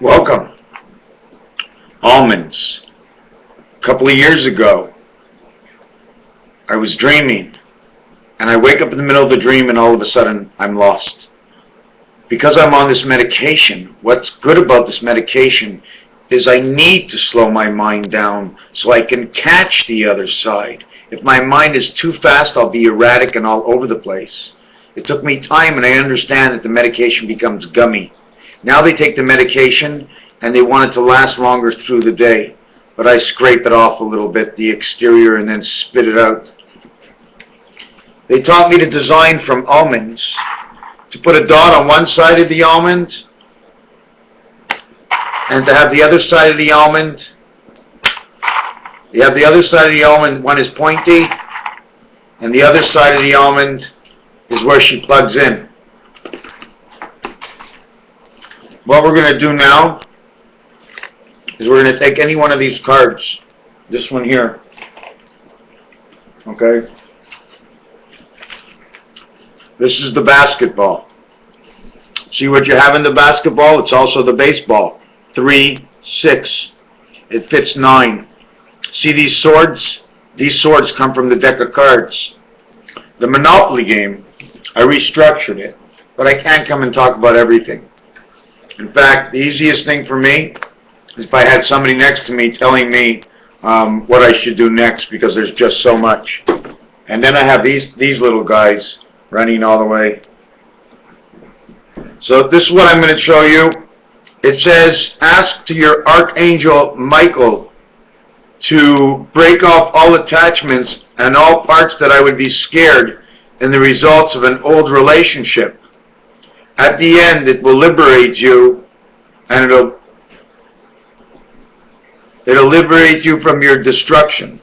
Welcome. Almonds. A couple of years ago, I was dreaming, and I wake up in the middle of the dream and all of a sudden I'm lost. Because I'm on this medication, what's good about this medication is I need to slow my mind down so I can catch the other side. If my mind is too fast, I'll be erratic and all over the place. It took me time, and I understand that the medication becomes gummy. Now they take the medication and they want it to last longer through the day. But I scrape it off a little bit, the exterior, and then spit it out. They taught me to design from almonds, to put a dot on one side of the almond, and to have the other side of the almond. You have the other side of the almond, one is pointy, and the other side of the almond is where she plugs in. What we're going to do now is we're going to take any one of these cards, this one here, okay? This is the basketball. See what you have in the basketball? It's also the baseball. 3, 6. It fits 9. See these swords? These swords come from the deck of cards. The Monopoly game, I restructured it, but I can't come and talk about everything. In fact, the easiest thing for me is if I had somebody next to me telling me what I should do next, because there's just so much. And then I have these little guys running all the way. So this is what I'm going to show you. It says, ask to your Archangel Michael to break off all attachments and all parts that I would be scared in the results of an old relationship. At the end, it will liberate you, and it'll liberate you from your destruction.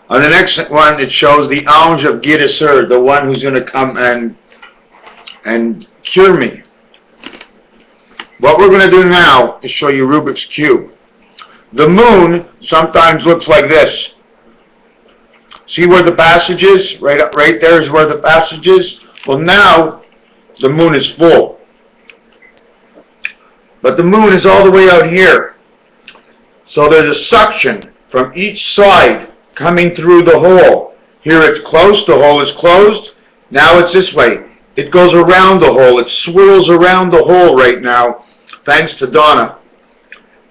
On the next one, it shows the Ange of Guérisseur, the one who's going to come and cure me. What we're going to do now is show you Rubik's Cube. The moon sometimes looks like this. See where the passage is? Right there is where the passage is. Well, now the moon is full. But the moon is all the way out here. So there's a suction from each side coming through the hole. Here it's close, the hole is closed. Now it's this way. It goes around the hole. It swirls around the hole right now, thanks to Donna.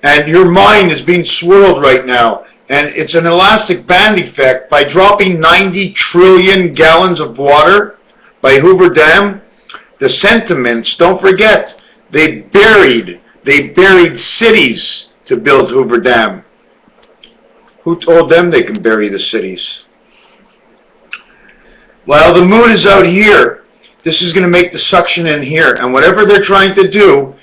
And your mind is being swirled right now. And it's an elastic band effect. By dropping 90 trillion gallons of water by Hoover Dam, the sentiments, don't forget, they buried cities to build Hoover Dam. Who told them they can bury the cities? Well, the moon is out here. This is going to make the suction in here. And whatever they're trying to do,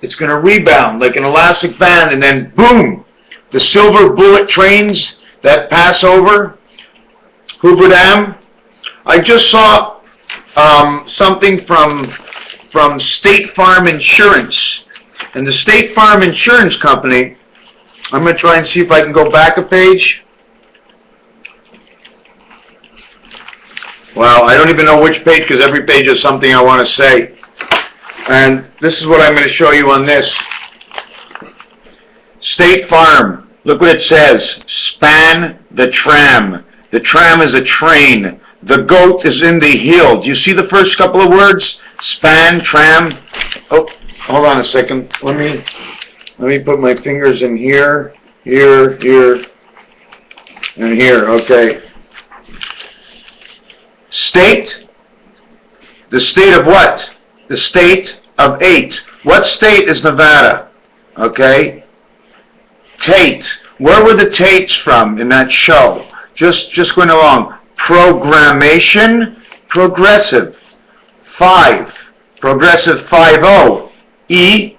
it's going to rebound like an elastic band, and then boom! The silver bullet trains that pass over Hoover Dam. I just saw something from State Farm Insurance. And the State Farm Insurance Company, I'm going to try and see if I can go back a page. Wow, I don't even know which page, because every page is something I want to say. And this is what I'm going to show you on this. State Farm, look what it says. Span the tram. The tram is a train. The goat is in the hill. Do you see the first couple of words? Span, tram. Oh, hold on a second. Let me put my fingers in here, here, here, and here. Okay. State. The state of what? The state of 8. What state is Nevada? Okay. Tate. Where were the Tates from in that show? Just going along. Programmation. Progressive. 5. Progressive 5-0. E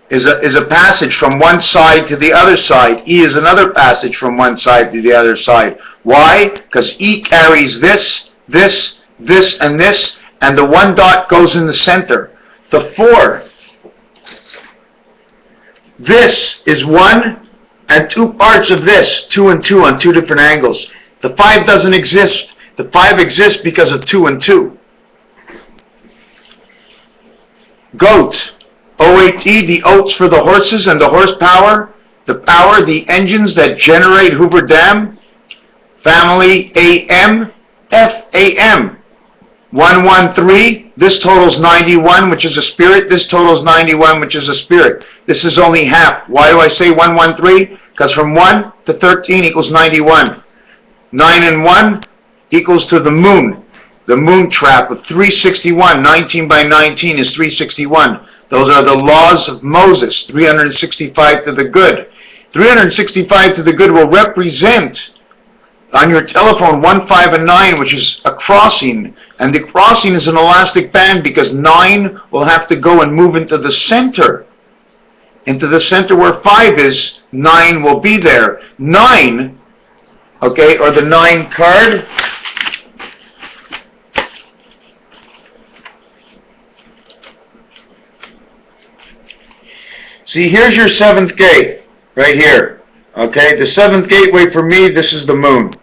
is a passage from one side to the other side. E is another passage from one side to the other side. Why? Because E carries this, this, this, and this, and the one dot goes in the center. The 4. This is 1 and 2 parts of this, 2 and 2 on 2 different angles. The 5 doesn't exist. The 5 exists because of 2 and 2. Goat, OH OAT, the oats for the horses and the horsepower, the power, the engines that generate Hoover Dam. Family AM, FAM. 113, this totals 91, which is a spirit. This totals 91, which is a spirit. This is only half. Why do I say 113? Because from 1 to 13 equals 91. 9 and 1 equals to the moon. The moon trap of 361. 19 by 19 is 361. Those are the laws of Moses. 365 to the good. 365 to the good will represent on your telephone 1, 5, and 9, which is a crossing. And the crossing is an elastic band because 9 will have to go and move into the center. Into the center where 5 is, 9 will be there. 9, okay, or the 9 card. See, here's your 7th gate, right here. Okay, the 7th gateway for me, this is the moon.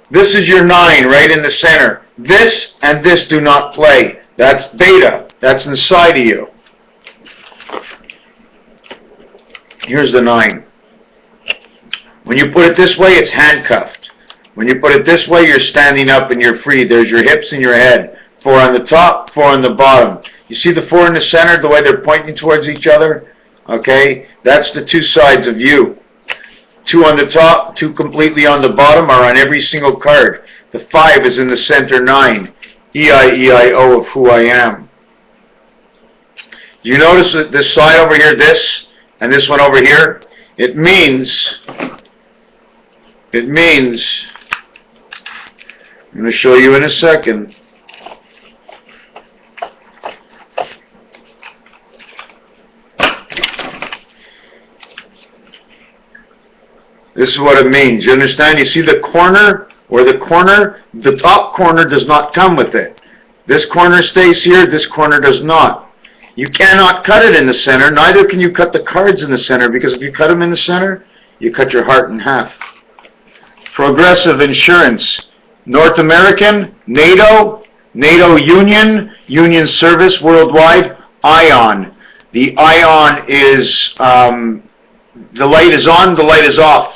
This is your 9 right in the center. This and this do not play. That's beta. That's inside of you. Here's the 9. When you put it this way, it's handcuffed. When you put it this way, you're standing up and you're free. There's your hips and your head. 4 on the top, 4 on the bottom. You see the 4 in the center, the way they're pointing towards each other? Okay? That's the 2 sides of you. 2 on the top, 2 completely on the bottom are on every single card. The 5 is in the center 9. E-I-E-I-O of who I am. Do you notice that this side over here, this, and this one over here? It means, I'm going to show you in a second. This is what it means. You understand? You see the corner, or the corner, the top corner does not come with it. This corner stays here, this corner does not. You cannot cut it in the center, neither can you cut the cards in the center, because if you cut them in the center, you cut your heart in half. Progressive Insurance, North American, NATO, NATO Union, Union Service Worldwide, ION. The ION is, the light is on, the light is off.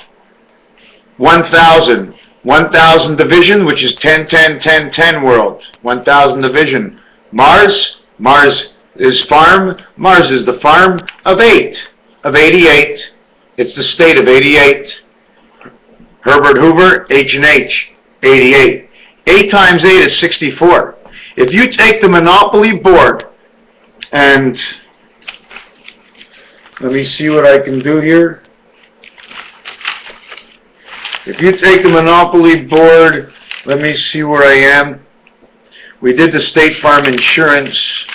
1,000. 1,000 division, which is 10, 10, 10, 10 world. 1,000 division. Mars, Mars is farm. Mars is the farm of 8, of 88. It's the state of 88. Herbert Hoover, H&H, 88. 8 times 8 is 64. If you take the Monopoly board, and let me see what I can do here. If you take the Monopoly board, let me see where I am. We did the State Farm Insurance.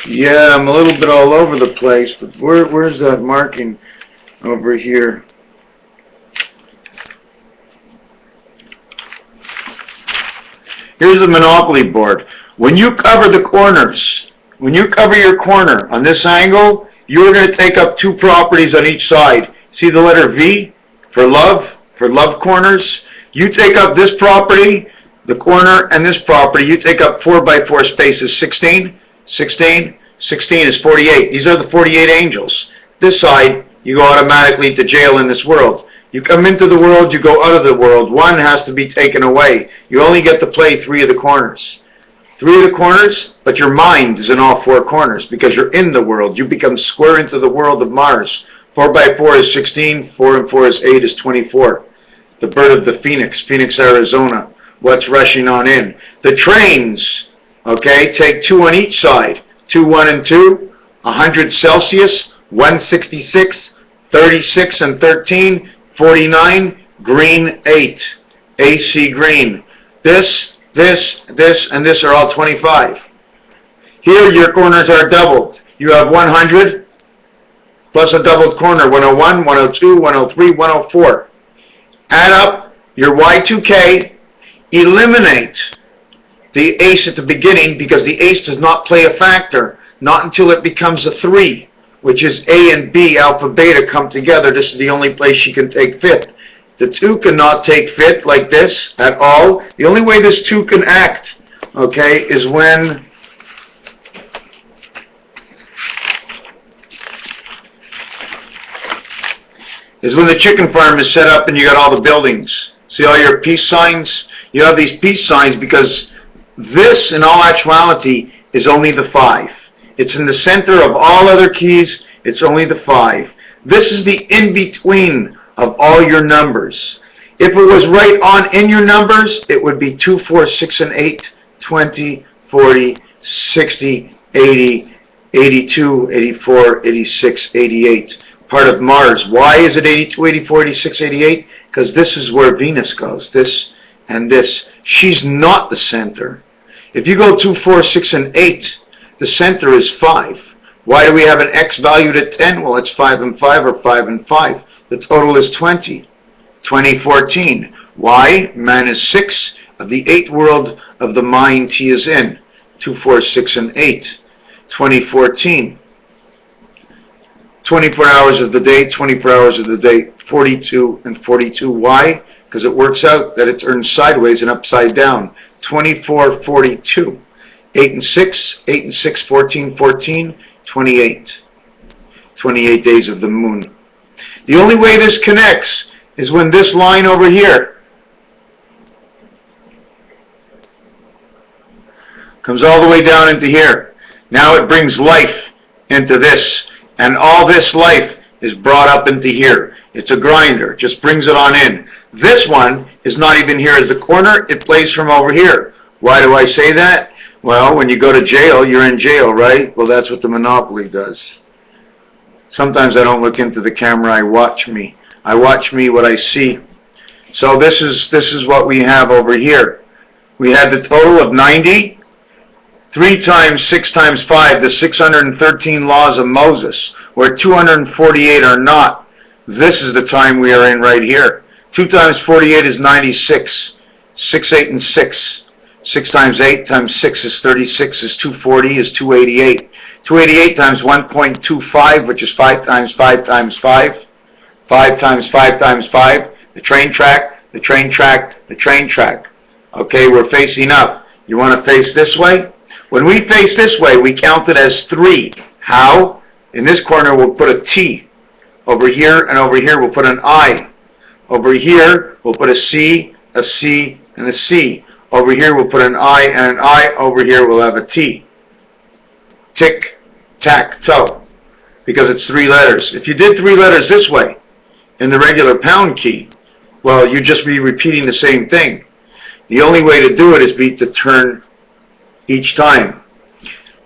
Yeah, I'm a little bit all over the place, but where's that marking over here? Here's the Monopoly board. When you cover the corners, when you cover your corner on this angle, you're going to take up 2 properties on each side. See the letter V for love corners? You take up this property, the corner, and this property. You take up 4 by 4 spaces. 16, 16, 16 is 48. These are the 48 angels. This side, you go automatically to jail in this world. You come into the world, you go out of the world. 1 has to be taken away. You only get to play 3 of the corners. 3 of the corners, but your mind is in all 4 corners because you're in the world. You become square into the world of Mars. 4 by 4 is 16, 4 and 4 is 8 is 24. The bird of the Phoenix, Phoenix, Arizona. What's rushing on in? The trains, okay, take 2 on each side. 2, 1, and 2, 100 Celsius, 166, 36 and 13, 49, green 8, AC green. This, and this are all 25. Here your corners are doubled. You have 100 plus a doubled corner, 101, 102, 103, 104. Add up your Y2K, eliminate the ace at the beginning because the ace does not play a factor, not until it becomes a 3, which is A and B, alpha, beta come together. This is the only place she can take fifth. The 2 cannot take fifth like this at all. The only way this 2 can act, okay, is when the chicken farm is set up and you got all the buildings. See all your peace signs? You have these peace signs because this, in all actuality, is only the 5. It's in the center of all other keys. It's only the 5. This is the in-between of all your numbers. If it was right on in your numbers, it would be 2, 4, 6, and 8, 20, 40, 60, 80, 82, 84, 86, 88. Part of Mars. Why is it 82, 84, 86, 88? Because this is where Venus goes. This and this. She's not the center. If you go 2, 4, 6, and 8, the center is 5. Why do we have an X valued at 10? Well, it's 5 and 5 or 5 and 5. The total is 20. 2014. Why? Man is 6 of the 8th world of the mind T is in. 2, 4, 6, and 8. 2014. 24 hours of the day, 24 hours of the day, 42 and 42. Why? Because it works out that it turns sideways and upside down. 24, 42. 8 and 6, 8 and 6, 14, 14, 28. 28 days of the moon. The only way this connects is when this line over here comes all the way down into here. Now it brings life into this. And all this life is brought up into here. It's a grinder. Just brings it on in. This one is not even here as the corner. It plays from over here. Why do I say that? Well, when you go to jail, you're in jail, right? Well, that's what the Monopoly does. Sometimes I don't look into the camera. I watch me. I watch me what I see. So this is what we have over here. We had the total of 90. 3 times 6 times 5, the 613 laws of Moses, where 248 are not. This is the time we are in right here. 2 times 48 is 96. 6, 8, and 6. 6 times 8 times 6 is 36, is 240, is 288. 288 times 1.25, which is 5 times 5 times 5. 5 times 5 times 5. The train track, the train track, the train track. Okay, we're facing up. You want to face this way? When we face this way, we count it as 3. How? In this corner, we'll put a T. Over here and over here, we'll put an I. Over here, we'll put a C, and a C. Over here, we'll put an I and an I. Over here, we'll have a T. Tick, tack, toe. Because it's 3 letters. If you did 3 letters this way, in the regular pound key, well, you'd just be repeating the same thing. The only way to do it is to turn each time.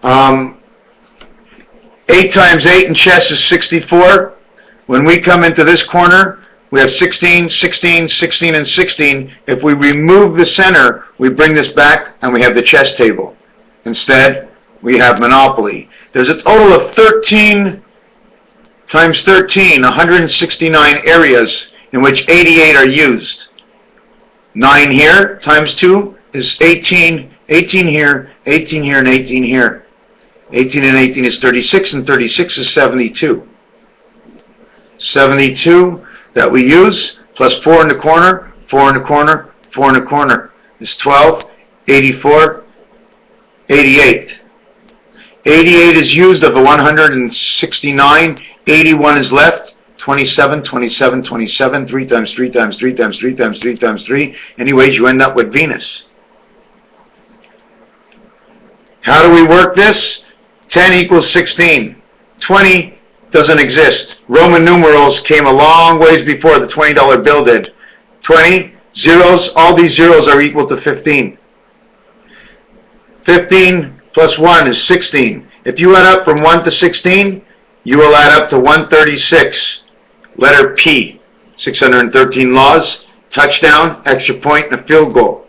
8 times 8 in chess is 64. When we come into this corner, we have 16, 16, 16, and 16. If we remove the center, we bring this back and we have the chess table. Instead, we have Monopoly. There's a total of 13 times 13, 169 areas in which 88 are used. 9 here times 2 is 18. 18 here, 18 here, and 18 here. 18 and 18 is 36, and 36 is 72. 72 that we use, plus 4 in the corner, 4 in the corner, 4 in the corner, is 12, 84, 88. 88 is used of the 169, 81 is left, 27, 27, 27, 3 times 3 times 3 times 3 times 3 times 3. Anyways, you end up with Venus. How do we work this? 10 equals 16. 20 doesn't exist. Roman numerals came a long ways before the $20 bill did. 20, zeros, all these zeros are equal to 15. 15 plus 1 is 16. If you add up from 1 to 16, you will add up to 136. Letter P. 613 laws, touchdown, extra point, and a field goal.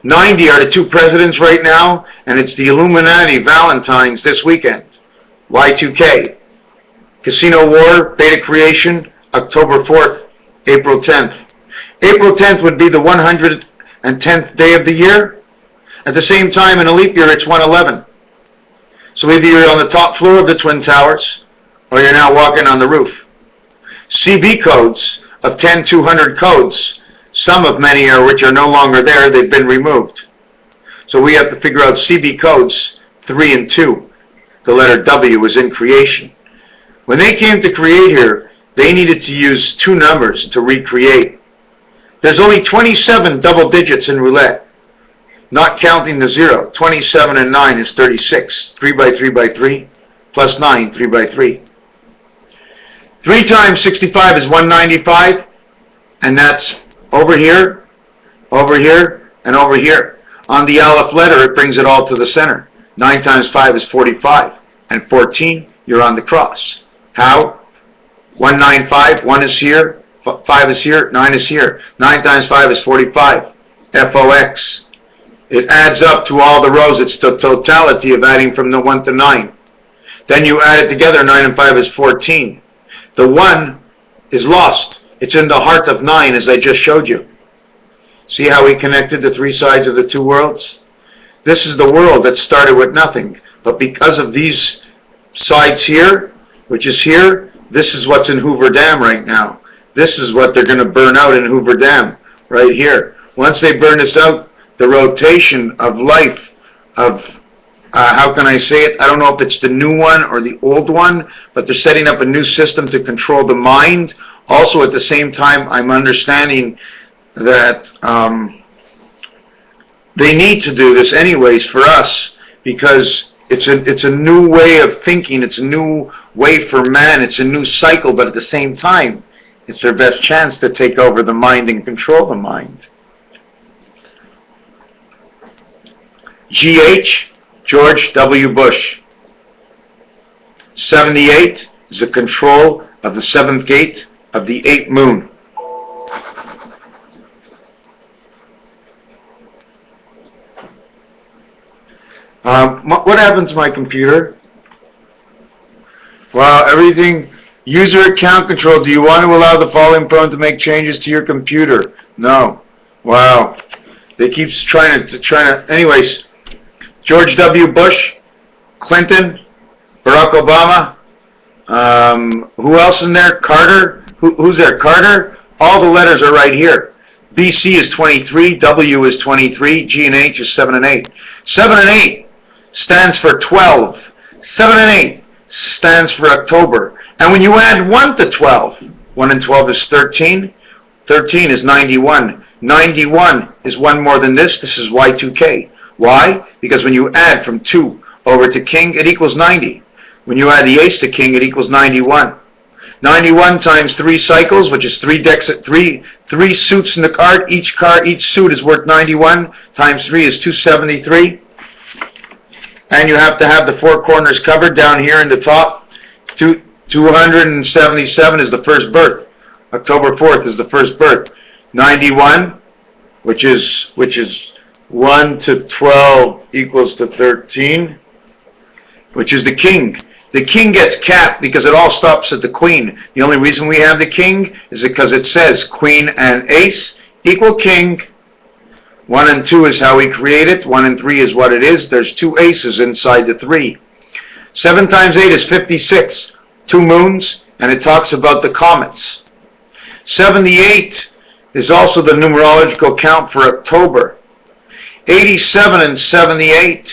90 are the 2 presidents right now, and it's the Illuminati Valentine's this weekend. Y2K. Casino War, Beta Creation, October 4th, April 10th. April 10th would be the 110th day of the year. At the same time, in a leap year, it's 111. So either you're on the top floor of the Twin Towers, or you're now walking on the roof. CB codes of 10-200 codes. Some of many which are no longer there, they've been removed. So we have to figure out CB codes 3 and 2. The letter W is in creation. When they came to create here, they needed to use 2 numbers to recreate. There's only 27 double digits in roulette, not counting the 0. 27 and 9 is 36. 3 by 3 by 3, plus 9, 3 by 3. 3 times 65 is 195, and that's over here, and over here. On the Aleph letter, it brings it all to the center. 9 times 5 is 45, and 14, you're on the cross. How? 195, 1 is here, 5 is here, 9 is here. 9 times 5 is 45, FOX. It adds up to all the rows. It's the totality of adding from the 1 to 9. Then you add it together, 9 and 5 is 14. The 1 is lost. It's in the heart of 9, as I just showed you. See how we connected the 3 sides of the 2 worlds? This is the world that started with nothing. But because of these sides here, which is here, this is what's in Hoover Dam right now. This is what they're going to burn out in Hoover Dam, right here. Once they burn this out, the rotation of life, of, how can I say it? I don't know if it's the new one or the old one, but they're setting up a new system to control the mind. Also, at the same time, I'm understanding that they need to do this anyways for us, because it's a new way of thinking, it's a new way for man, it's a new cycle, but at the same time, it's their best chance to take over the mind and control the mind. GH, George W. Bush. 78 is the control of the 7th gate of the 8th moon. What happened to my computer? Wow, everything. User account control. Do you want to allow the following phone to make changes to your computer? No. Wow. They keep trying to. Anyways, George W. Bush, Clinton, Barack Obama. Who else in there? Carter. Who's there? Carter. All the letters are right here. BC is 23. W is 23. G and H is 7 and 8. 7 and 8 stands for 12. 7 and 8 stands for October. And when you add 1 to 12, 1 and 12 is 13. 13 is 91. 91 is 1 more than this. This is Y2K. Why? Because when you add from 2 over to king, it equals 90. When you add the ace to king, it equals 91. 91 times 3 cycles, which is 3 decks at 3 suits in the card. Each suit is worth 91. Times 3 is 273. And you have to have the 4 corners covered down here in the top. 277 is the first birth. October 4th is the first birth. 91, which is 1 to 12 equals to 13, which is the king. The king gets capped because it all stops at the queen. The only reason we have the king is because it says queen and ace equal king. 1 and 2 is how we create it. 1 and 3 is what it is. There's 2 aces inside the 3. 7 times 8 is 56. 2 moons, and it talks about the comets. 78 is also the numerological count for October. 87 and 78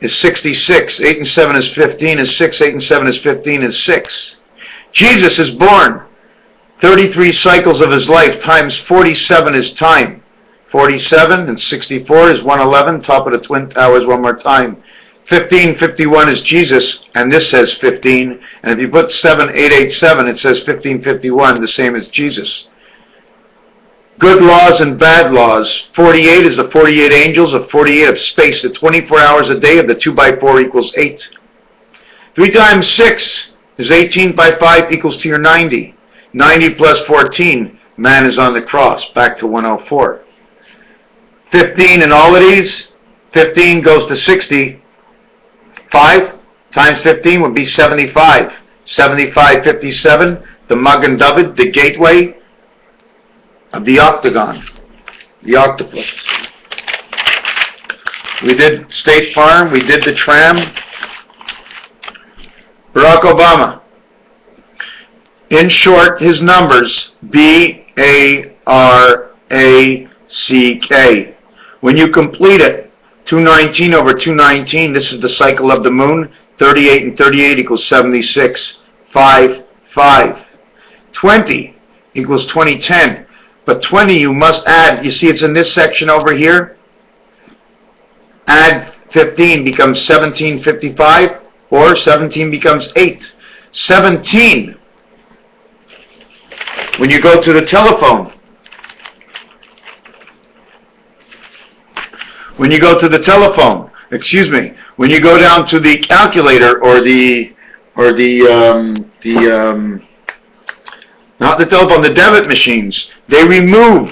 is 66. 8 and 7 is 15 is 6. 8 and 7 is 15 is 6. Jesus is born. 33 cycles of his life times 47 is time. 47 and 64 is 111. Top of the Twin Towers one more time. 1551 is Jesus, and this says 15. And if you put 7887, it says 1551, the same as Jesus. Good laws and bad laws. 48 is the 48 angels of 48 of space. The 24 hours a day of the 2 by 4 equals 8. 3 times 6 is 18 by 5 equals to your 90. 90 plus 14, man is on the cross, back to 104. 15 in all of these, 15 goes to 60. 5 times 15 would be 75. 75, 57, the Magen David, the gateway of the octagon, the octopus. We did State Farm, we did the tram. Barack Obama. In short, his numbers, B-A-R-A-C-K. When you complete it, 219 over 219, this is the cycle of the moon. 38 and 38 equals 76. 5, 5. 20 equals 2010. But 20 you must add, you see it's in this section over here. Add 15 becomes 1755, or 17 becomes 8. 17, when you go to the telephone, when you go down to the calculator not the telephone, the debit machines, they remove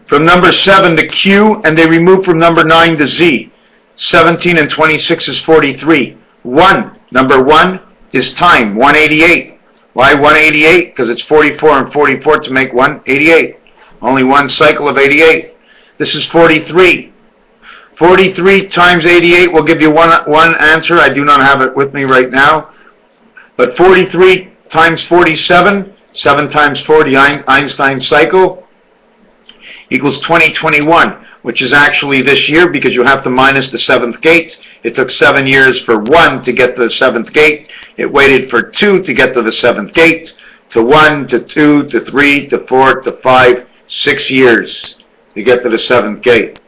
from number 7 to Q, and they remove from number 9 to Z. 17 and 26 is 43. 1, number 1 is time, 188. Why 188? Because it's 44 and 44 to make 188. Only one cycle of 88. This is 43. 43 times 88 will give you one answer. I do not have it with me right now. But 43 times 47, 7 times 40, Einstein's cycle, equals 2021, which is actually this year because you have to minus the 7th gate. It took 7 years for 1 to get to the 7th gate. It waited for 2 to get to the 7th gate, to 1, to 2, to 3, to 4, to 5, 6 years to get to the 7th gate.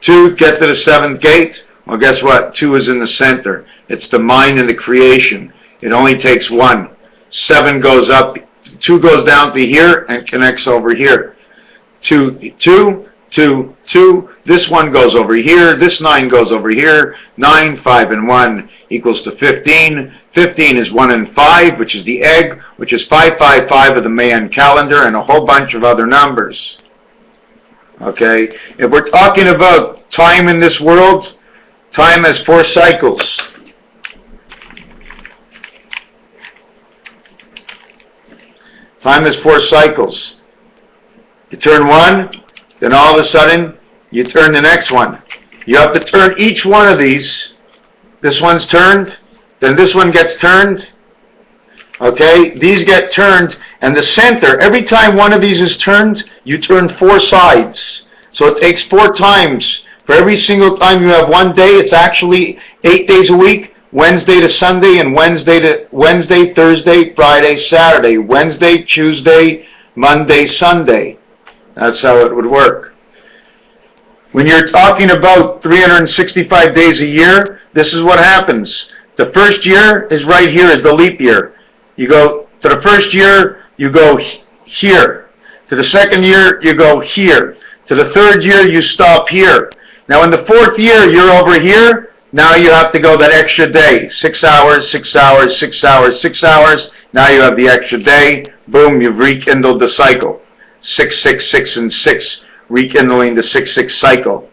2, get to the 7th gate. Well, guess what? 2 is in the center. It's the mind and the creation. It only takes 1. 7 goes up, 2 goes down to here and connects over here. 2, 2, 2, 2. This 1 goes over here. This 9 goes over here. 9, 5, and 1 equals to 15. 15 is 1 and 5, which is the egg, which is 555 of the Mayan calendar, and a whole bunch of other numbers. Okay? If we're talking about time in this world, time has 4 cycles. Time has 4 cycles. You turn one, then all of a sudden, you turn the next one. You have to turn each one of these. This one's turned, then this one gets turned. Okay, these get turned, and the center, every time one of these is turned, you turn 4 sides. So it takes 4 times. For every single time you have one day, it's actually 8 days a week, Wednesday to Sunday, and Wednesday, Thursday, Friday, Saturday, Wednesday, Tuesday, Monday, Sunday. That's how it would work. When you're talking about 365 days a year, this is what happens. The first year is right here, is the leap year. You go to the first year, you go here. To the second year, you go here. To the third year, you stop here. Now in the 4th year, you're over here. Now you have to go that extra day. 6 hours, 6 hours, 6 hours, 6 hours. Now you have the extra day. Boom, you've rekindled the cycle. 6, 6, 6, and 6, rekindling the 6, 6 cycle.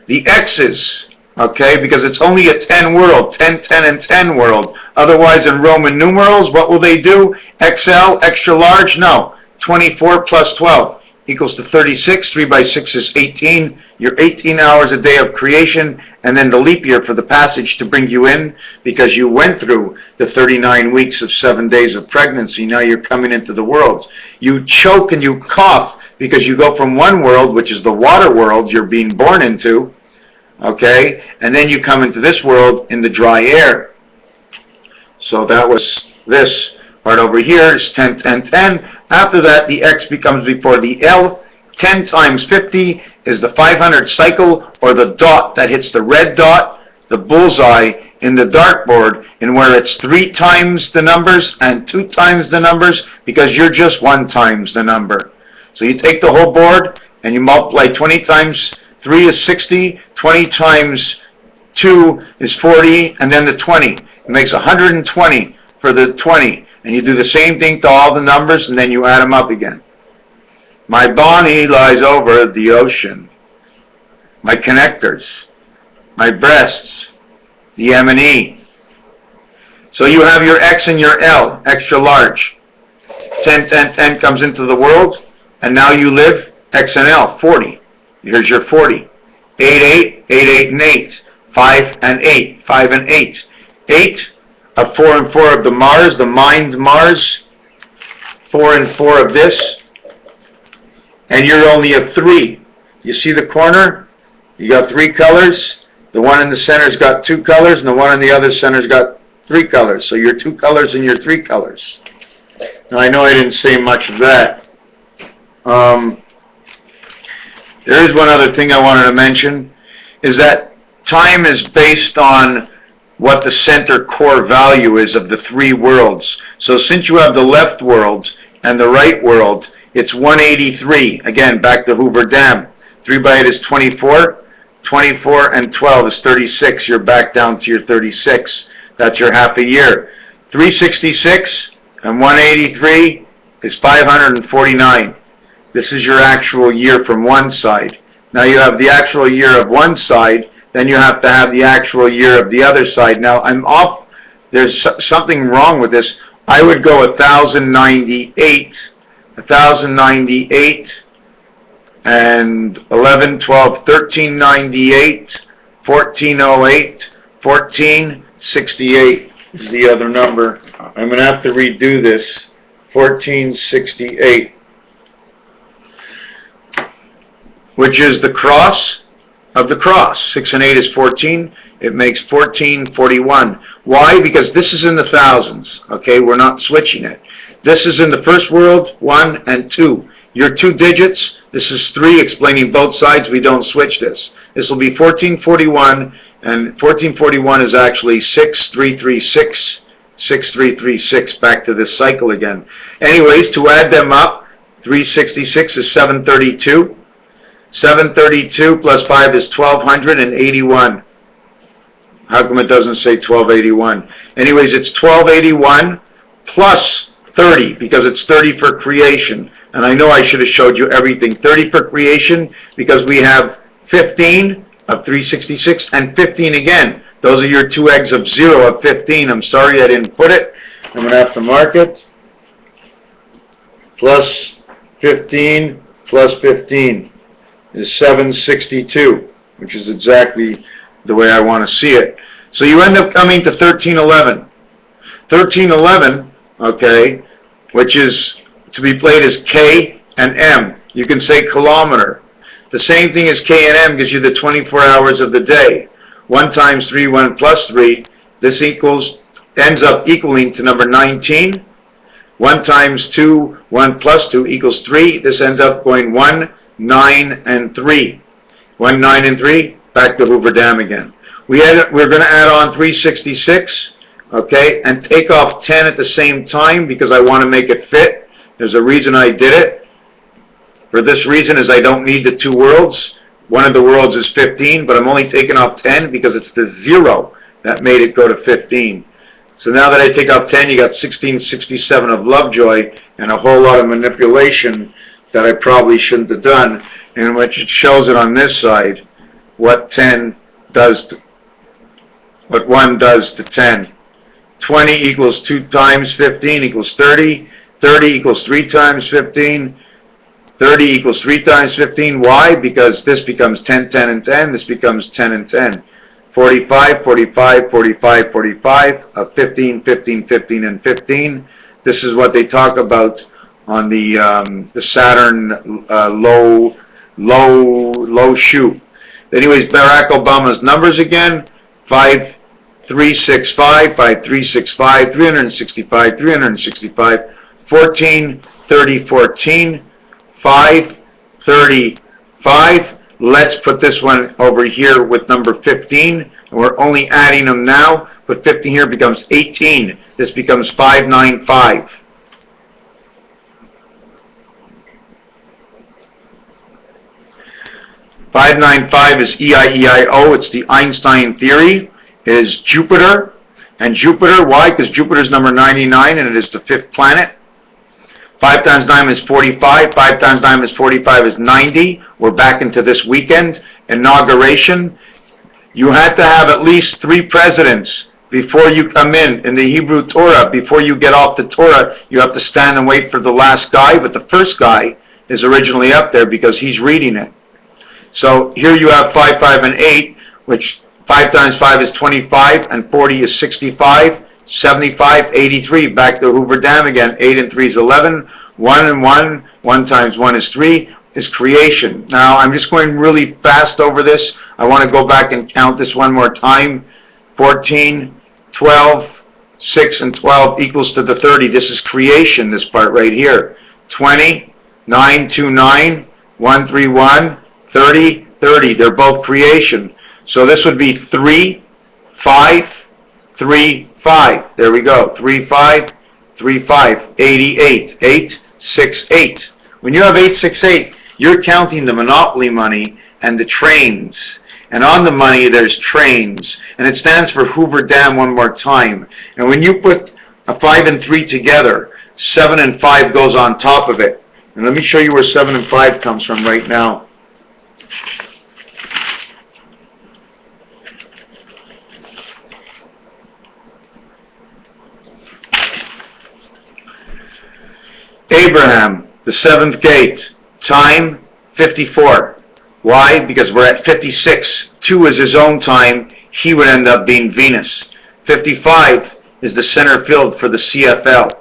The X's, okay, because it's only a 10 world, 10, 10, and 10 world. Otherwise, in Roman numerals, what will they do? XL, extra large? No. 24 plus 12 equals to 36. 3 by 6 is 18. You're 18 hours a day of creation, and then the leap year for the passage to bring you in, because you went through the 39 weeks of 7 days of pregnancy. Now you're coming into the world. You choke and you cough because you go from one world, which is the water world you're being born into, okay, and then you come into this world in the dry air. So that was this. Part over here is 10, 10, 10. After that, the X becomes before the L. 10 times 50 is the 500 cycle, or the dot that hits the red dot, the bullseye in the dartboard, and where it's 3 times the numbers and 2 times the numbers, because you're just 1 times the number. So you take the whole board and you multiply 20 times 3 is 60, 20 times 2 is 40, and then the 20. It makes 120 for the 20. And you do the same thing to all the numbers, and then you add them up again. My Bonnie lies over the ocean. My connectors. My breasts. The M and E. So you have your X and your L, extra large. 10, 10, 10 comes into the world, and now you live X and L, 40. Here's your 40. 8, 8, 8, 8, and 8. 5 and 8, 5 and 8. 8 of 4 and 4 of the Mars, the mind Mars. 4 and 4 of this. And you're only a 3. You see the corner? You got 3 colors. The one in the center's got 2 colors, and the one in the other center's got 3 colors. So your 2 colors and your 3 colors. Now I know I didn't say much of that. There is one other thing I wanted to mention, is that time is based on what the center core value is of the 3 worlds. So since you have the left world and the right world, it's 183. Again, back to Hoover Dam. 3 by 8 is 24. 24 and 12 is 36. You're back down to your 36. That's your half a year. 366 and 183 is 549. This is your actual year from one side. Now you have the actual year of one side, then you have to have the actual year of the other side. Now I'm off, there's something wrong with this. I would go 1098, 1098, and 11, 12, 1398, 1408, 1468 is the other number. I'm going to have to redo this. 1468. Which is the cross of the cross. 6 and 8 is 14. It makes 1441. Why? Because this is in the thousands. Okay, we're not switching it. This is in the first world, 1 and 2. Your 2 digits, this is 3, explaining both sides. We don't switch this. This will be 1441, and 1441 is actually 6336, 6336, back to this cycle again. Anyways, to add them up, 366 is 732. 732 plus 5 is 1281. How come it doesn't say 1281? Anyways, it's 1281 plus 30, because it's 30 for creation. And I know I should have showed you everything. 30 for creation, because we have 15 of 366 and 15 again. Those are your 2 eggs of 0 of 15. I'm sorry I didn't put it. I'm going to have to mark it. Plus 15 plus 15. Is 762, which is exactly the way I want to see it. So you end up coming to 1311. 1311, okay, which is to be played as K and M. You can say kilometer. The same thing as K and M gives you the 24 hours of the day. 1 times 3, 1 plus 3. This ends up equaling to number 19. 1 times 2, 1 plus 2 equals 3. This ends up going 1, 9, and 3. 1, 9, and 3, back to Hoover Dam again. We're going to add on 366, okay, and take off 10 at the same time because I want to make it fit. There's a reason I did it. For this reason is I don't need the 2 worlds. One of the worlds is 15, but I'm only taking off 10 because it's the 0 that made it go to 15. So now that I take off 10, you got 1667 of Lovejoy and a whole lot of manipulation that I probably shouldn't have done, in which it shows it on this side, what 10 does to, what 1 does to 10. 20 equals 2 times 15 equals 30. 30 equals 3 times 15. 30 equals 3 times 15. Why? Because this becomes 10, 10, and 10. This becomes 10 and 10. 45, 45, 45, 45, 15, 15, 15, and 15. This is what they talk about on the Saturn low shoot. Anyways, Barack Obama's numbers again: 5365, 5365, 365, 365, 14, 30, 14, 5, 35. Let's put this one over here with number 15, and we're only adding them now. Put 15 here, becomes 18. This becomes 595. .595 is EIEIO. It's the Einstein theory. It is Jupiter. And Jupiter, why? Because Jupiter is number 99 and it is the 5th planet. 5 times 9 is 45. 5 times 9 is 45 is 90. We're back into this weekend. Inauguration. You had to have at least 3 presidents before you come in the Hebrew Torah. Before you get off the Torah, you have to stand and wait for the last guy. But the first guy is originally up there because he's reading it. So here you have 5, 5, and 8, which 5 times 5 is 25, and 40 is 65, 75, 83. Back to Hoover Dam again. 8 and 3 is 11. 1 and 1, 1 times 1 is 3, is creation. Now, I'm just going really fast over this. I want to go back and count this one more time. 14, 12, 6 and 12 equals to the 30. This is creation, this part right here. 20, 9, 2, 9, 1, 3, 1, 30, 30. They're both creation. So this would be 3, 5, 3, 5. There we go. 3, 5, 3, 5. 88. 8, 6, 8. When you have 8, 6, 8, you're counting the monopoly money and the trains. And on the money, there's trains. And it stands for Hoover Dam one more time. And when you put a 5 and 3 together, 7 and 5 goes on top of it. And let me show you where 7 and 5 comes from right now. Abraham, the seventh gate, time 54. Why? Because we're at 56. 2 is his own time. He would end up being Venus. 55 is the center field for the CFL.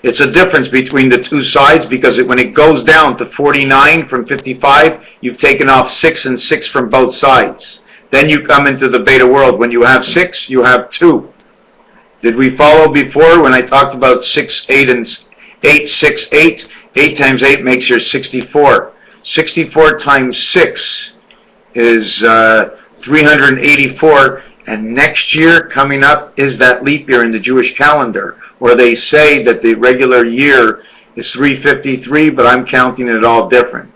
It's a difference between the two sides because when it goes down to 49 from 55, you've taken off 6 and 6 from both sides. Then you come into the beta world. When you have 6, you have 2. Did we follow before when I talked about 6, 8, and 8, 6, 8? 8 times 8 makes your 64. 64 times 6 is 384, and next year coming up is that leap year in the Jewish calendar, where they say that the regular year is 353, but I'm counting it all different.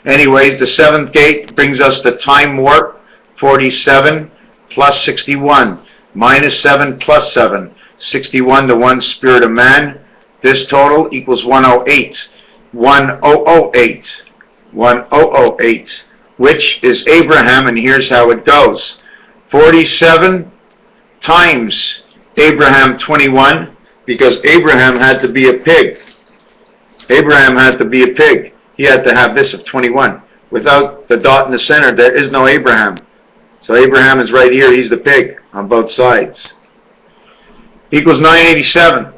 Anyways, the seventh gate brings us the time warp, 47 plus 61, minus 7 plus 7, 61, the one spirit of man. This total equals 108, 1008. 1008, which is Abraham, and here's how it goes. 47 times Abraham 21, because Abraham had to be a pig. Abraham had to be a pig. He had to have this of 21. Without the dot in the center, there is no Abraham. So Abraham is right here. He's the pig on both sides. Equals 987.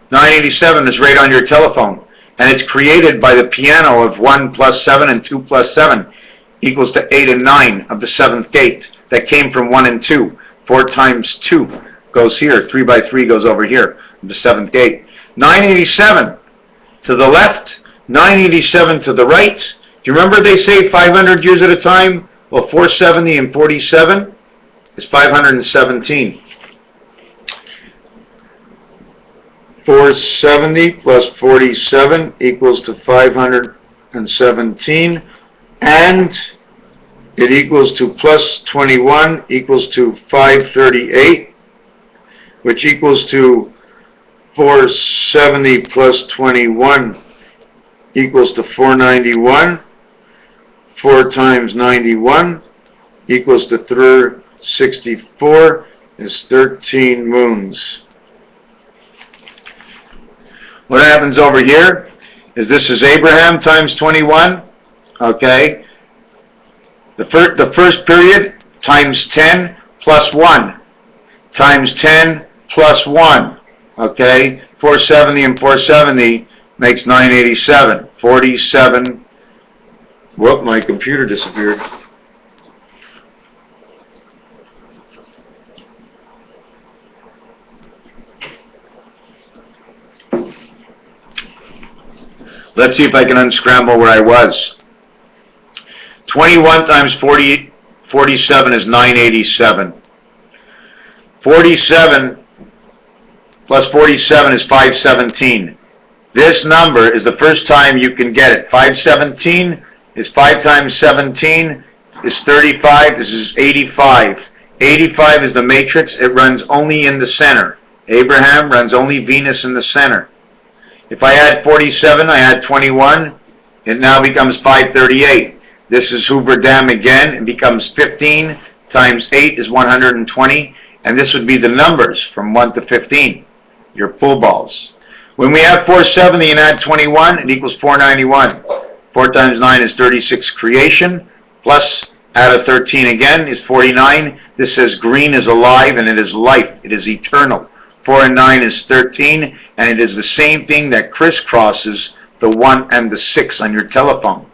987 is right on your telephone. And it's created by the piano of 1 plus 7 and 2 plus 7 equals to 8 and 9 of the seventh gate. That came from 1 and 2. 4 times 2 goes here. 3 by 3 goes over here, the seventh gate. 987 to the left, 987 to the right. Do you remember they say 500 years at a time? Well, 470 and 47 is 517. 470 plus 47 equals to 517, and it equals to plus 21 equals to 538, which equals to 470 plus 21 equals to 491. 4 times 91 equals to 364 is 13 moons. What happens over here is this is Abraham times 21, okay? The first period times 10 plus 1 times 10 plus 1, okay? 470 and 470 makes 987. 47, whoop, my computer disappeared. Let's see if I can unscramble where I was. 21 times 47 is 987. 47 plus 47 is 517. This number is the first time you can get it. 517 is 5 times 17 is 35. This is 85. 85 is the matrix. It runs only in the center. Abraham runs only Venus in the center. If I add 47, I add 21, it now becomes 538. This is Hoover Dam again. It becomes 15 times 8 is 120, and this would be the numbers from 1 to 15, your pool balls. When we have 470 and add 21, it equals 491. 4 times 9 is 36 creation, plus add a 13 again is 49. This says green is alive and it is life. It is eternal. 4 and 9 is 13, and it is the same thing that crisscrosses the 1 and the 6 on your telephone.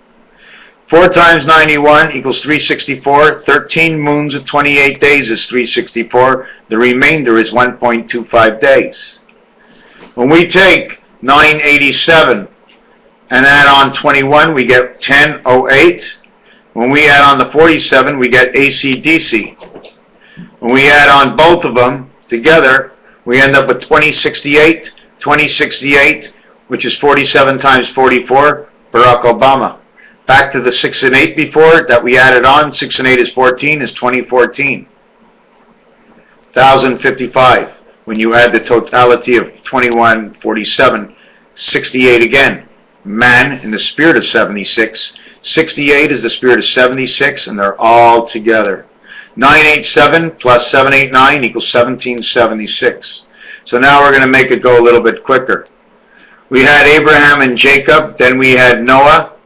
4 times 91 equals 364. 13 moons of 28 days is 364. The remainder is 1.25 days. When we take 987 and add on 21, we get 1008. When we add on the 47, we get AC/DC. When we add on both of them together, we end up with 2068. 2068, which is 47 times 44, Barack Obama. Back to the 6 and 8 before that we added on. 6 and 8 is 14, is 2014. 1055. When you add the totality of 21, 47, 68 again. Man in the spirit of 76. 68 is the spirit of 76, and they're all together. 987 plus 789 equals 1776. So now we're going to make it go a little bit quicker. We had Abraham and Jacob, then we had Noah.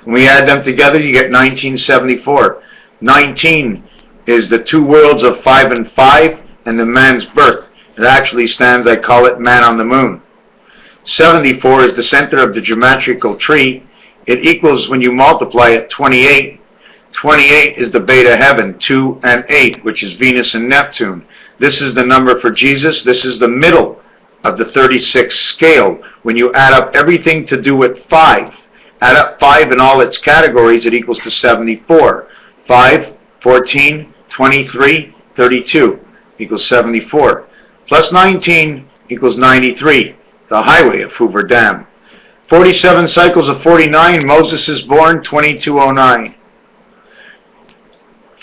When we add them together, you get 1974. 19 is the two worlds of 5 and 5, and the man's birth. It actually stands, I call it, man on the moon. 74 is the center of the geometrical tree. It equals, when you multiply it, 28. 28 is the beta heaven, 2 and 8, which is Venus and Neptune. This is the number for Jesus. This is the middle of the 36 scale. When you add up everything to do with 5, add up 5 in all its categories, it equals to 74. 5, 14, 23, 32 equals 74. Plus 19 equals 93, the highway of Hoover Dam. 47 cycles of 49, Moses is born, 2209.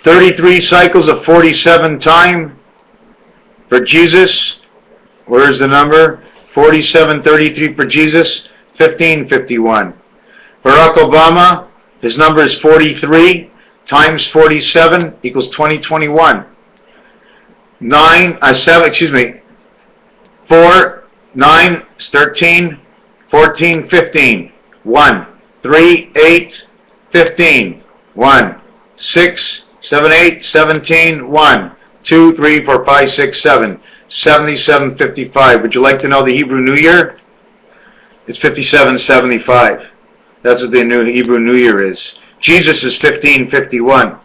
33 cycles of 47 time for Jesus. Where's the number? 4733 for Jesus, 1551. Barack Obama, his number is 43 times 47 equals 2021. 4, 9 is 13, 14, 15. 1, 3, 8, 15. 1, 6, 7, 8, 17. 1, 2, 3, 4, 5, 6, 7. 7755. Would you like to know the Hebrew New Year? It's 5775. That's what the new Hebrew New Year is. Jesus is 1551.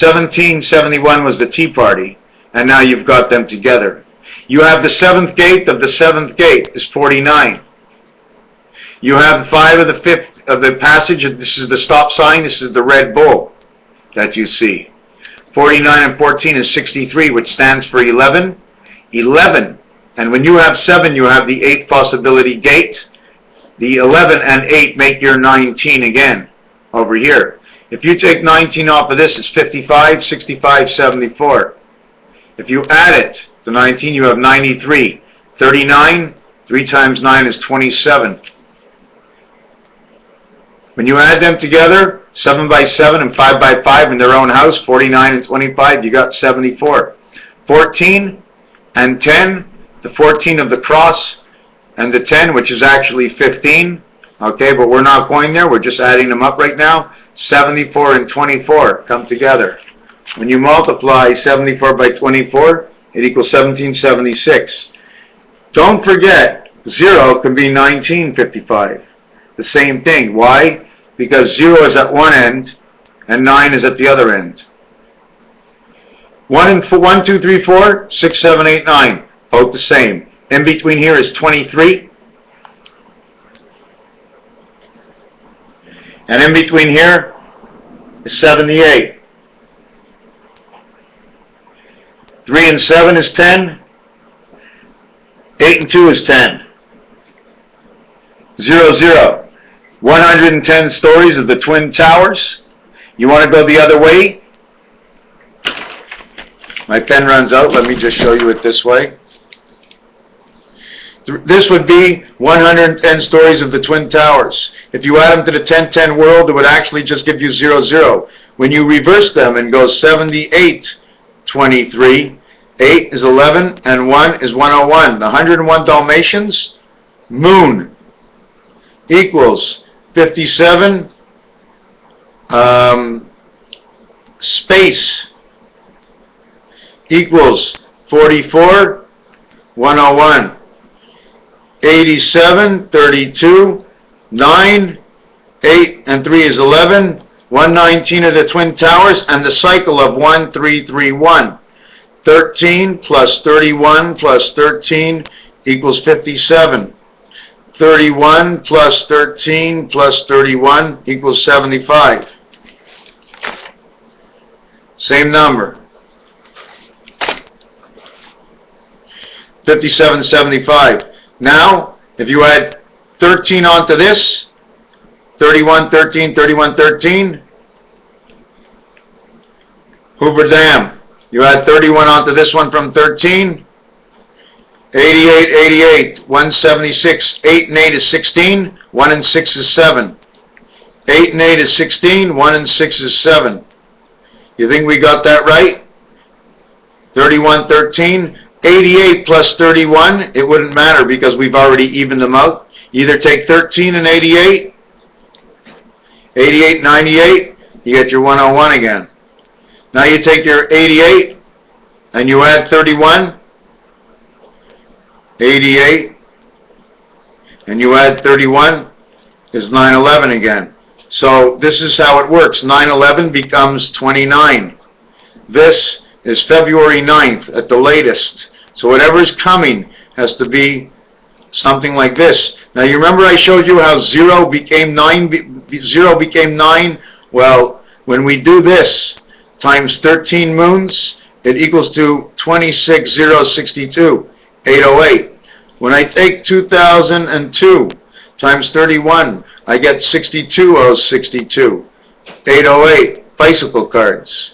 1771 was the Tea Party, and now you've got them together. You have the seventh gate of the seventh gate is 49. You have 5 of the fifth of the passage. This is the stop sign. This is the Red Bull that you see. 49 and 14 is 63, which stands for 11. 11. And when you have 7, you have the 8th possibility gate. The 11 and 8 make your 19 again over here. If you take 19 off of this, it's 55, 65, 74. If you add it to 19, you have 93. 39, 3 times 9 is 27. When you add them together, 7 by 7 and 5 by 5 in their own house, 49 and 25, you got 74. 14 and 10, the 14 of the cross, and the 10, which is actually 15. Okay, but we're not going there. We're just adding them up right now. 74 and 24 come together. When you multiply 74 by 24, it equals 1776. Don't forget, 0 can be 1955. The same thing. Why? Because 0 is at one end, and 9 is at the other end. 1, 2, 3, 4, 6, 7, 8, 9. Both the same. In between here is 23. And in between here is 78. 3 and 7 is 10. 8 and 2 is 10. 0, 0. 110 stories of the Twin Towers. You want to go the other way? My pen runs out. Let me just show you it this way. This would be 110 stories of the Twin Towers. If you add them to the 1010 world, it would actually just give you 0, 0. When you reverse them and go 78, 23, 8 is 11, and 1 is 101. The 101 Dalmatians, moon, equals 57, space, equals 44, 101. 87, 32, 9, 8 and 3 is 11. 119 are the Twin Towers, and the cycle of 1, 3, 3, 1. 13 plus 31 plus 13 equals 57. 31 plus 13 plus 31 equals 75. Same number. 57, 75. Now, if you add 13 onto this, 31, 13, 31, 13, Hoover Dam. You add 31 onto this one from 13, 88, 88, 176, 8 and 8 is 16, 1 and 6 is 7. 8 and 8 is 16, 1 and 6 is 7. You think we got that right? 31, 13, 88 plus 31, it wouldn't matter because we've already evened them out. You either take 13 and 88, 88, 98, you get your 101 again. Now you take your 88 and you add 31, 88, and you add 31 is 911 again. So this is how it works. 911 becomes 29. This is February 9th at the latest. So whatever is coming has to be something like this. Now you remember I showed you how 0 became 9? 0 became 9? Well, when we do this times 13 moons, it equals to 26,062, 808. When I take 2002 times 31, I get 62,062, 808, bicycle cards.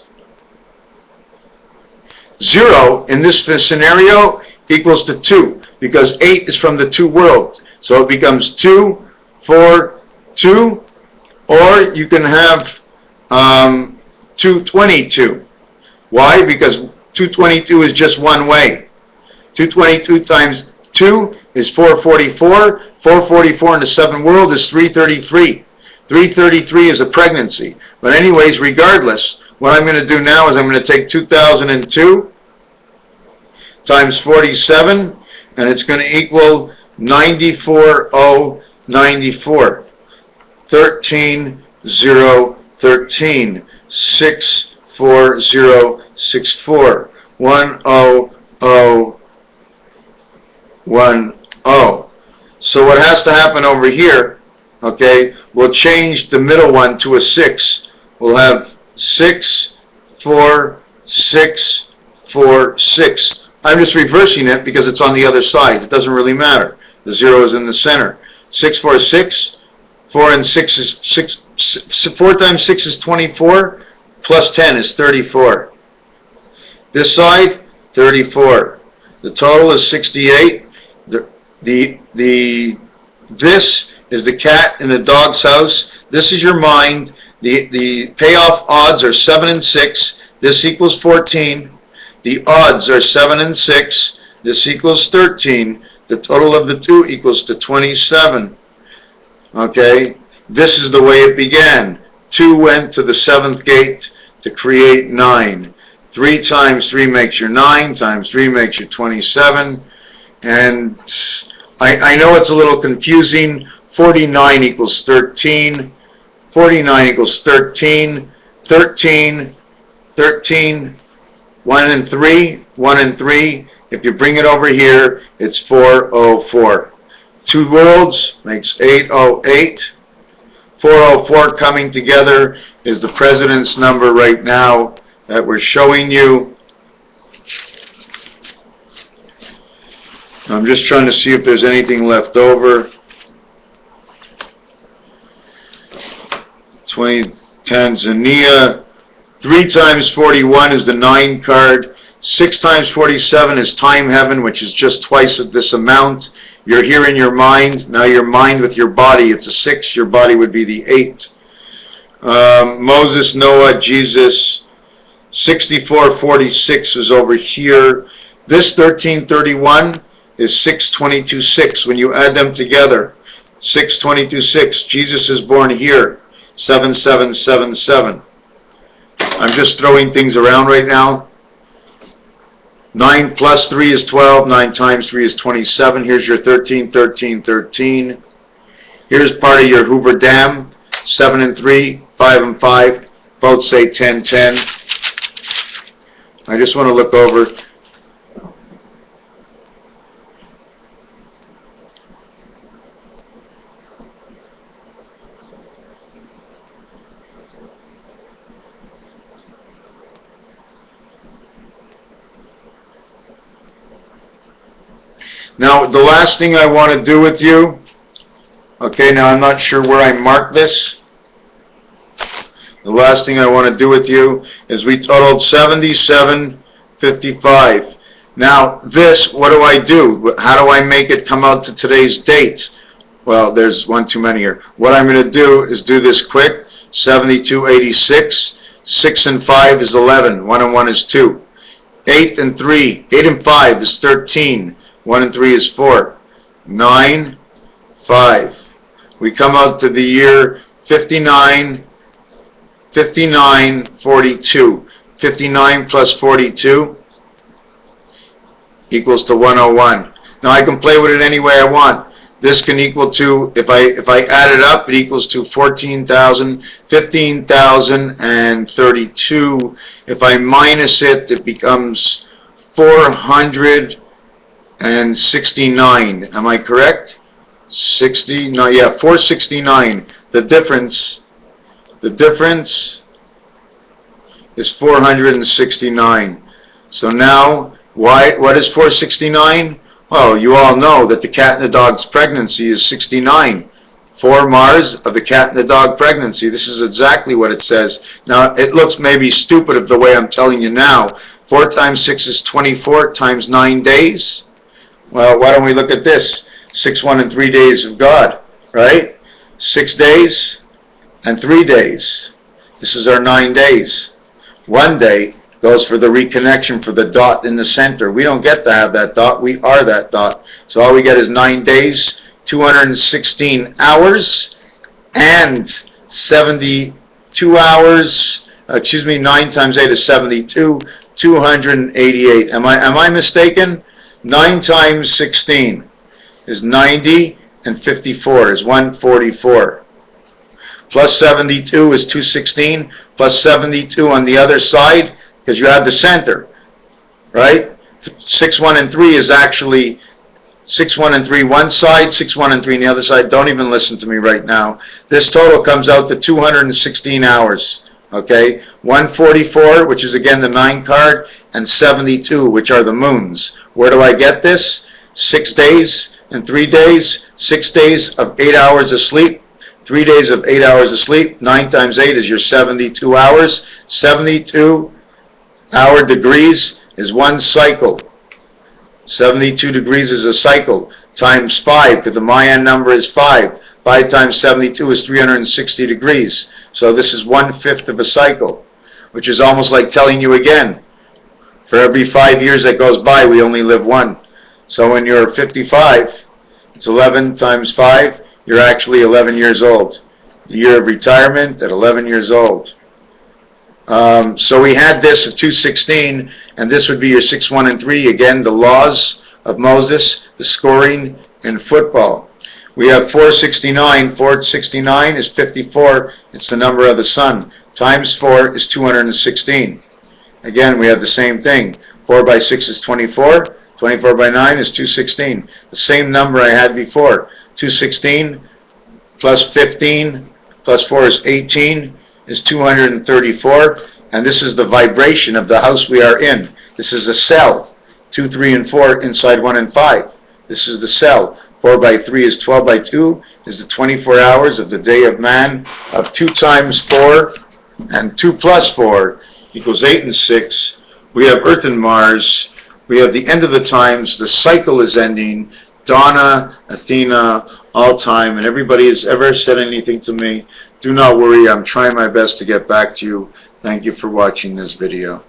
0 in this scenario equals to 2 because 8 is from the 2 worlds. So it becomes 2, 4, 2, or you can have 222. Why? Because 222 is just one way. 222 times 2 is 444. 444 in the 7 world is 333. 333 is a pregnancy. But anyways, regardless, what I'm going to do now is I'm going to take 2002 times 47, and it's going to equal 94,094. 13,013. 64064. 10010. So what has to happen over here, okay, we'll change the middle one to a 6. We'll have 6, 4, 6, 4, 6. I'm just reversing it because it's on the other side. It doesn't really matter. The 0 is in the center. 6, 4, 6. 4 and 6 is 6. 4 times 6 is 24. Plus 10 is 34. This side, 34. The total is 68. This is the cat in the dog's house. This is your mind. The payoff odds are 7 and 6. This equals 14. The odds are 7 and 6. This equals 13. The total of the two equals to 27. Okay? This is the way it began. 2 went to the 7th gate to create 9. 3 times 3 makes you 9, times 3 makes you 27. And I know it's a little confusing. 49 equals 13. 49 equals 13. 13. 13. 1 and 3. 1 and 3. If you bring it over here, it's 404. 2 worlds makes 808. 404 coming together is the President's number right now that we're showing you. I'm just trying to see if there's anything left over. 20 Tanzania. 3 times 41 is the 9 card. 6 times 47 is time heaven, which is just twice of this amount. You're here in your mind. Now your mind with your body, it's a 6. Your body would be the 8. Moses, Noah, Jesus. 6446 is over here. This 1331 is 6226. When you add them together, 6226. Jesus is born here. 7777. I'm just throwing things around right now. 9 plus 3 is 12. 9 times 3 is 27. Here's your 13, 13, 13. Here's part of your Hoover Dam. 7 and 3, 5 and 5, both say 10, 10. I just want to look over. Now, the last thing I want to do with you, okay, now I'm not sure where I marked this. The last thing I want to do with you is we totaled 77.55. Now, this, what do I do? How do I make it come out to today's date? Well, there's one too many here. What I'm going to do is do this quick. 72.86. 6 and 5 is 11. 1 and 1 is 2. 8 and 3. 8 and 5 is 13. 1 and 3 is 4. 9, 5. We come out to the year 59, 42. 59 plus 42 equals to 101. Now I can play with it any way I want. This can equal to, if I add it up, it equals to 14,000, 15,032. If I minus it, it becomes 469. Am I correct? 60? No, yeah, 469. The difference is 469. So now, what is 469? Well, you all know that the cat and the dog's pregnancy is 69. 4 Mars of the cat and the dog pregnancy. This is exactly what it says. Now, it looks maybe stupid of the way I'm telling you now. 4 times 6 is 24 times 9 days. Well, why don't we look at this? 6, 1, and 3 days of God, right? 6 days and 3 days. This is our 9 days. 1 day goes for the reconnection for the dot in the center. We don't get to have that dot. We are that dot. So all we get is 9 days, 216 hours, and 72 hours. 9 times 8 is 72. 288. Am I mistaken? 9 times 16 is 90, and 54 is 144. Plus 72 is 216, plus 72 on the other side, because you have the center, right? 6, 1, and 3 is actually 6, 1, and 3 one side, 6, 1, and 3 on the other side. Don't even listen to me right now. This total comes out to 216 hours, okay? 144, which is again the 9 card, and 72, which are the moons. Where do I get this? 6 days and 3 days, 6 days of 8 hours of sleep, 3 days of 8 hours of sleep. 9 times 8 is your 72 hours. 72 hour degrees is one cycle. 72 degrees is a cycle. Times 5, because the Mayan number is 5. 5 times 72 is 360 degrees. So this is 1/5 of a cycle, which is almost like telling you again, for every 5 years that goes by, we only live one. So when you're 55, it's 11 times 5, you're actually 11 years old. The year of retirement at 11 years old. So we had this at 216, and this would be your 6, 1, and 3. Again, the laws of Moses, the scoring in football. We have 469. 469 is 54. It's the number of the sun. Times 4 is 216. Again, we have the same thing. 4 by 6 is 24. 24 by 9 is 216. The same number I had before. 216 plus 15 plus 4 is 18 is 234. And this is the vibration of the house we are in. This is a cell. 2, 3, and 4 inside 1 and 5. This is the cell. 4 by 3 is 12 by 2 is the 24 hours of the day of man. Of 2 times 4 and 2 plus 4 equals 8 and 6. We have Earth and Mars. We have the end of the times. The cycle is ending. Donna, Athena, all time, and everybody has ever said anything to me, do not worry, I'm trying my best to get back to you. Thank you for watching this video.